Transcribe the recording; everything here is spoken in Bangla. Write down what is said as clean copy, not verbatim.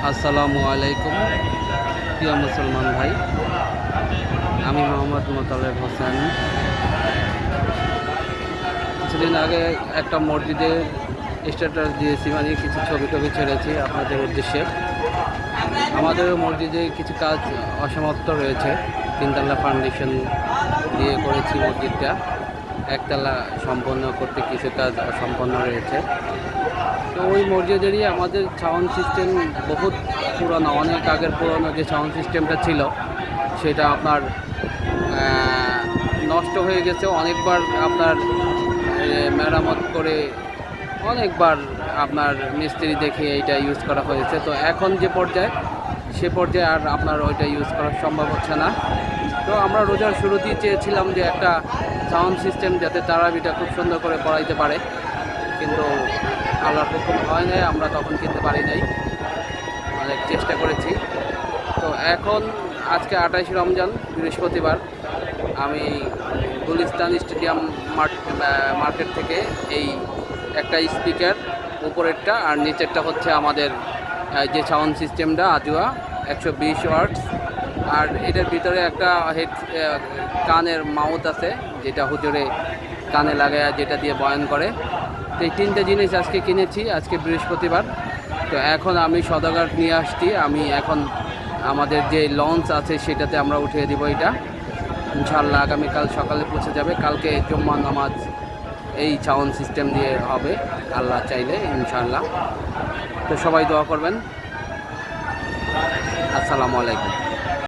আসসালামু আলাইকুম প্রিয় মুসলমান ভাই, আমি মোহাম্মদ মোতালেব হোসেন। কিছুদিন আগে একটা মসজিদের স্ট্যাটাস দিয়েছি, মানে কিছু ছবি টবি ছেড়েছি আপনাদের উদ্দেশ্যে। আমাদের মসজিদে কিছু কাজ অসমাপ্ত রয়েছে। তিনতলা ফাউন্ডেশন দিয়ে করেছি মসজিদটা, একতলা সম্পন্ন করতে কিছু কাজ অসম্পন্ন রয়েছে। তো ওই মসজিদেরই আমাদের সাউন্ড সিস্টেম বহুত পুরনো, অনেক আগের পুরনো যে সাউন্ড সিস্টেমটা ছিল সেটা আপনার নষ্ট হয়ে গেছে। অনেকবার আপনার মেরামত করে অনেকবার আপনার মিস্ত্রি দেখে এইটা ইউজ করা হয়েছে। তো এখন যে পর্যায়ে সে পর্যায়ে আর আপনার ওইটা ইউজ করা সম্ভব হচ্ছে না। তো আমরা রোজার শুরুতেই চেয়েছিলাম যে একটা সাউন্ড সিস্টেম যাতে তারাবিটা খুব সুন্দর করে পড়াইতে পারে, কিন্তু আল্লাহর হুকুম হয় নাই, আমরা তখন কিনতে পারি নাই, অনেক চেষ্টা করেছি। তো এখন আজকে 28 রমজান বৃহস্পতিবার, আমি গুলিস্তান স্টেডিয়াম মার্কেট থেকে এই একটা স্পিকার, উপরেরটা আর নিচেরটা হচ্ছে আমাদের যে সাউন্ড সিস্টেমটা আজুয়া 120 ওয়াটস, আর এটার ভিতরে একটা কানের মাউথ আছে যেটা হুজুরে কানে লাগায়, যেটা দিয়ে বয়ান করে। তো এই তিনটে জিনিস আজকে কিনেছি, আজকে বৃহস্পতিবার। তো এখন আমি সদাগর নিয়ে আসছি, আমি এখন আমাদের যে লঞ্চ আছে সেটাতে আমরা উঠিয়ে দিব এটা, ইনশাআল্লাহ আগামীকাল সকালে পৌঁছে যাবে। কালকে জুম্মা নামাজ এই সাউন্ড সিস্টেম দিয়ে হবে আল্লাহ চাইলে, ইনশাআল্লাহ। তো সবাই দোয়া করবেন। আসসালামু আলাইকুম।